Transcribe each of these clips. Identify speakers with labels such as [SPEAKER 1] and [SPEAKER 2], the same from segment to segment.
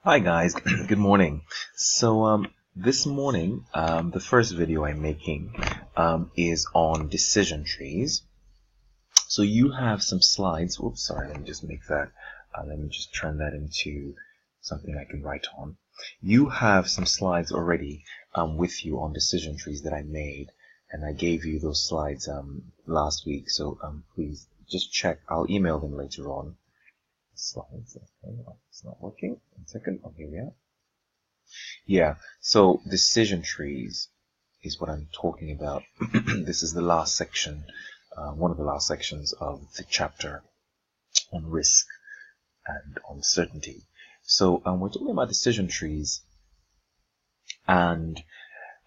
[SPEAKER 1] Hi guys, good morning. This morning, the first video I'm making is on decision trees. So you have some slides. Oops, sorry, let me just make that. Let me just turn that into something I can write on. You have some slides already with you on decision trees that I made, and I gave you those slides last week. So please just check. I'll email them later on. Slides. Okay, it's not working. 1 second. Oh, here we are. Yeah, so decision trees is what I'm talking about. This is the last section, one of the last sections of the chapter on risk and uncertainty. So we're talking about decision trees, and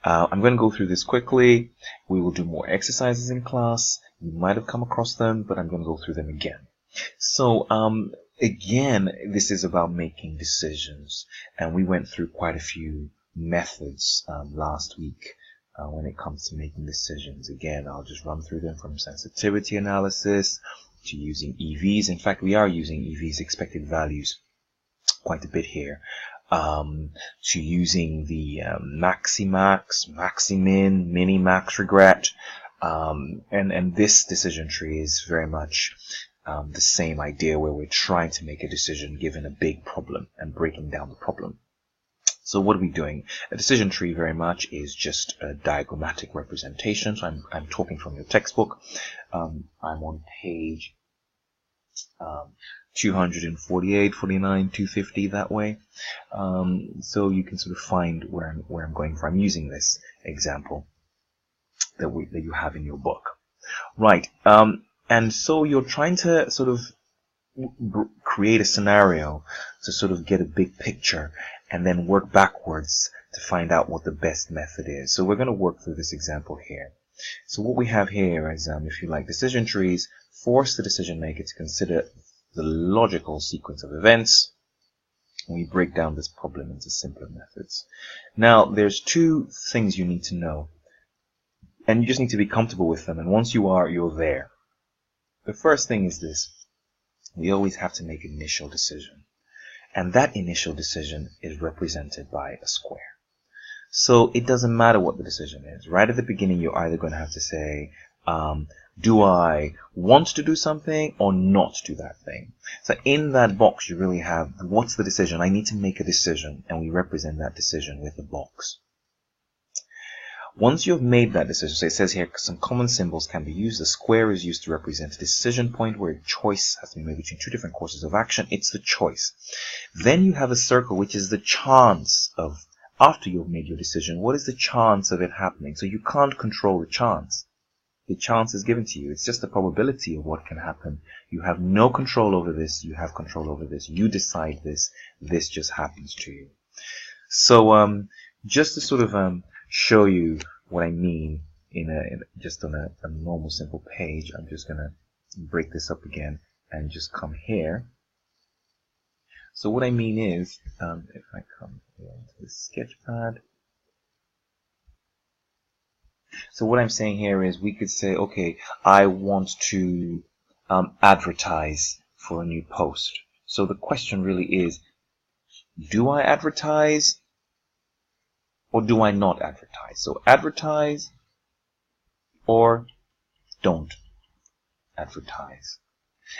[SPEAKER 1] I'm going to go through this quickly. We will do more exercises in class. You might have come across them, but I'm going to go through them again. So again, this is about making decisions, and we went through quite a few methods last week when it comes to making decisions. Again, I'll just run through them from sensitivity analysis to using EVs. In fact, we are using EVs, expected values, quite a bit here, to using the maximax, maximin, minimax, regret, and this decision tree is very much the same idea, where we're trying to make a decision given a big problem and breaking down the problem. So what are we doing? A decision tree very much is just a diagrammatic representation. So I'm talking from your textbook. I'm on page 248, 49, 250, that way. So you can sort of find where I'm going from. I'm using this example that you have in your book. Right. And so you're trying to sort of create a scenario to sort of get a big picture and then work backwards to find out what the best method is. So we're going to work through this example here. So what we have here is, if you like, decision trees force the decision maker to consider the logical sequence of events. We break down this problem into simpler methods. Now, there's two things you need to know, and you just need to be comfortable with them. And once you are, you're there. The first thing is this. We always have to make an initial decision. And that initial decision is represented by a square. So it doesn't matter what the decision is. Right at the beginning, you're either going to have to say, do I want to do something or not do that thing? So in that box, you really have, what's the decision? I need to make a decision, and we represent that decision with a box. Once you've made that decision, so it says here some common symbols can be used. The square is used to represent a decision point where a choice has to be made between two different courses of action. It's the choice. Then you have a circle, which is the chance of, after you've made your decision, what is the chance of it happening? So you can't control the chance. The chance is given to you. It's just the probability of what can happen. You have no control over this. You have control over this. You decide this. This just happens to you. So just to sort of show you what I mean just on a normal simple page, I'm just going to break this up again and just come here. So what I mean is, if I come here into the sketchpad, so what I'm saying here is we could say, okay, I want to advertise for a new post. So the question really is, do I advertise or do I not advertise? So advertise or don't advertise.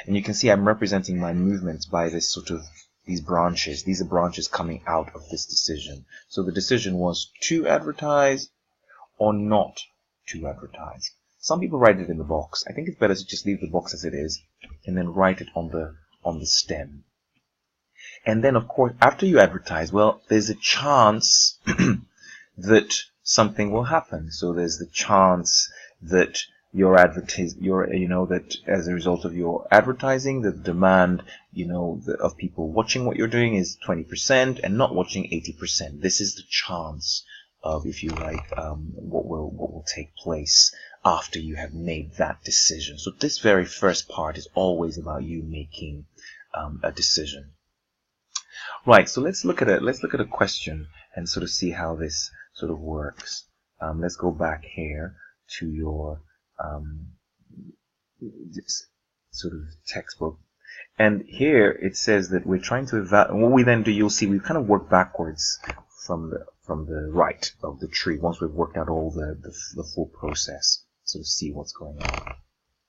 [SPEAKER 1] And you can see I'm representing my movements by this sort of these branches. These are branches coming out of this decision. So the decision was to advertise or not to advertise. Some people write it in the box. I think it's better to just leave the box as it is and then write it on the stem. And then, of course, after you advertise, well, there's a chance that something will happen. So there's the chance that that as a result of your advertising, the demand, of people watching what you're doing is 20% and not watching 80%. This is the chance of, if you like, what will take place after you have made that decision. So this very first part is always about you making a decision. Right. So let's look at a question and sort of see how this sort of works. Let's go back here to your this sort of textbook. And here it says that we're trying to evaluate. What we then do, you'll see, we kind of work backwards from the right of the tree once we've worked out all the full process, so to see what's going on.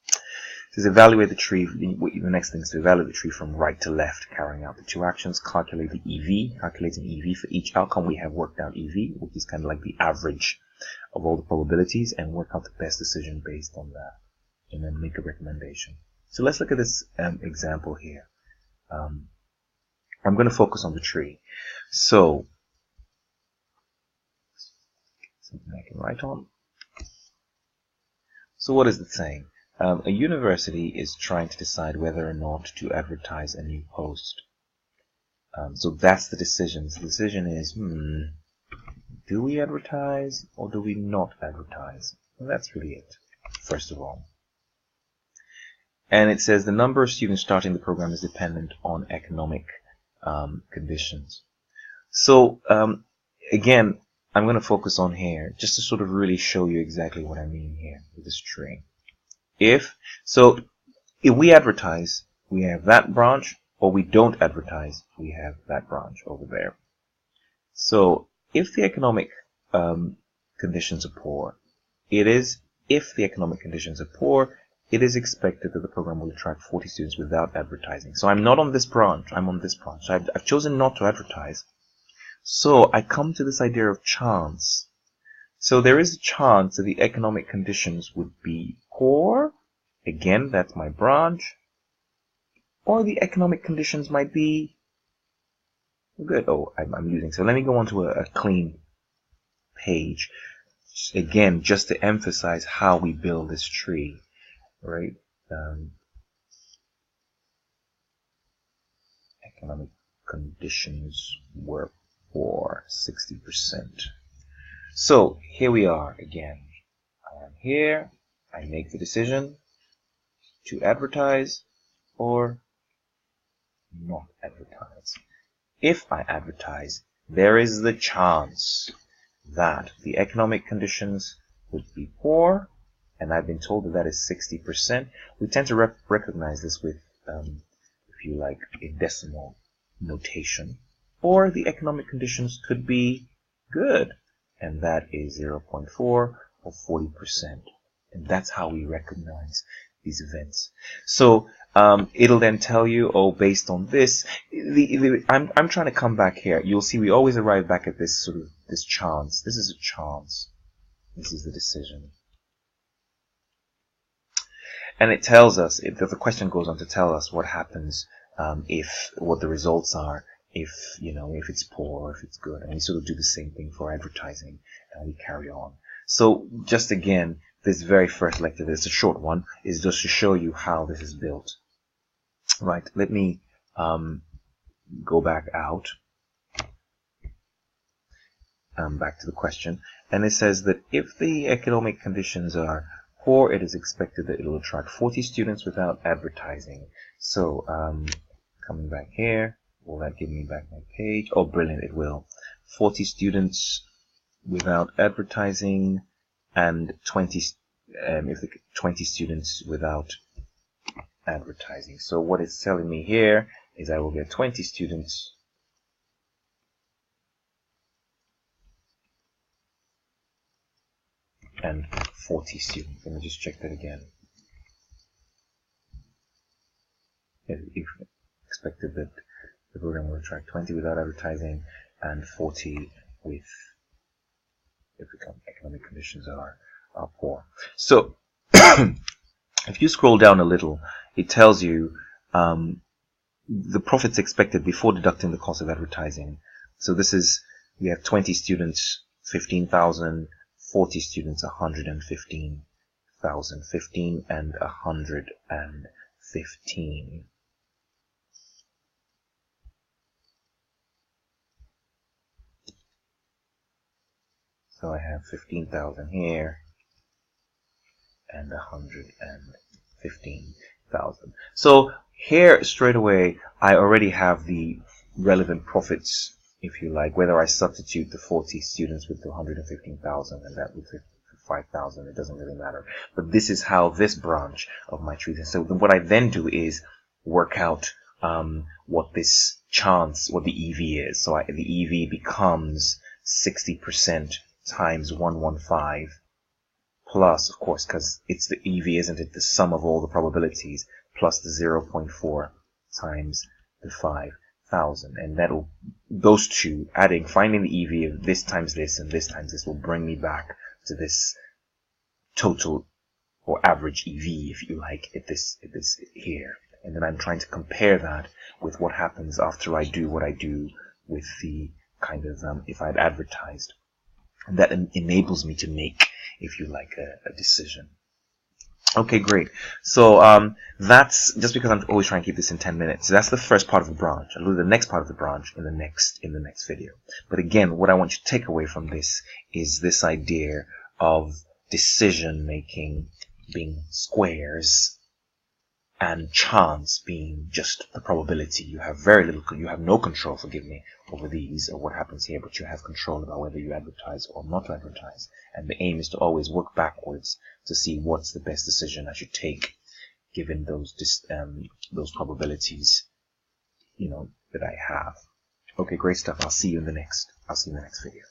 [SPEAKER 1] It says evaluate the tree. The next thing is to evaluate the tree from right to left, carrying out the two actions. Calculate the EV. Calculating EV for each outcome. We have worked out EV, which is kind of like the average of all the probabilities, and work out the best decision based on that, and then make a recommendation. So let's look at this example here. I'm going to focus on the tree. So something I can write on. So what is it saying? A university is trying to decide whether or not to advertise a new post. So that's the decision. The decision is, do we advertise or do we not advertise? Well, that's really it, first of all. And it says the number of students starting the program is dependent on economic conditions. So again, I'm going to focus on here just to sort of really show you exactly what I mean here with this tree. If we advertise, we have that branch, or we don't advertise, we have that branch over there. So if the economic conditions are poor, it is expected that the program will attract 40 students without advertising. So I'm not on this branch, I'm on this branch. I've chosen not to advertise. So I come to this idea of chance. So there is a chance that the economic conditions would be poor. Again, that's my branch. Or the economic conditions might be good. Oh, I'm using. So let me go on to a clean page. Again, just to emphasize how we build this tree. Right? Economic conditions were poor, 60%. So here we are again. I am here. I make the decision to advertise or not advertise. If I advertise, there is the chance that the economic conditions would be poor, and I've been told that that is 60%. We tend to recognize this with, if you like, a decimal notation. Or the economic conditions could be good, and that is 0.4 or 40%. And that's how we recognize these events. So it'll then tell you, oh, based on this, I'm trying to come back here. You'll see we always arrive back at this sort of this chance. This is a chance. This is the decision. And it tells us, the question goes on to tell us what happens what the results are, if it's poor or if it's good. And we sort of do the same thing for advertising, and we carry on. So just again, this very first lecture, it's a short one, is just to show you how this is built. Right, let me go back out, back to the question. And it says that if the economic conditions are poor, it is expected that it will attract 40 students without advertising. So coming back here, will that give me back my page? Oh, brilliant, it will. 40 students without advertising, and 20 students without advertising. So what it's telling me here is I will get 20 students and 40 students. Let me just check that again. If expected that the program will attract 20 without advertising and 40 with if the economic conditions are poor. So if you scroll down a little, it tells you the profits expected before deducting the cost of advertising. So this is, we have 20 students, 15,000, 40 students, 115,000, 15 and 115. So I have 15,000 here and 115,000. So here straight away I already have the relevant profits, if you like, whether I substitute the 40 students with the 115,000 and that with the 5,000, it doesn't really matter. But this is how this branch of my tree is. So what I then do is work out what this chance, what the EV is. So the EV becomes 60% times 115 plus, of course, because it's the EV, isn't it? The sum of all the probabilities plus the 0.4 times the 5,000. And that'll, those two, finding the EV of this times this and this times this will bring me back to this total or average EV, if you like, at this here. And then I'm trying to compare that with what happens after I do what I do with the kind of, if I'd advertised. And that enables me to make, if you like, a decision. Okay, great. So that's, just because I'm always trying to keep this in 10 minutes. So that's the first part of the branch. I'll do the next part of the branch in the next video. But again, what I want you to take away from this is this idea of decision making being squares and chance being just the probability. You have you have no control, forgive me, over these or what happens here, but you have control about whether you advertise or not advertise. And the aim is to always work backwards to see what's the best decision I should take given those probabilities, that I have. Okay, great stuff. I'll see you in the next video.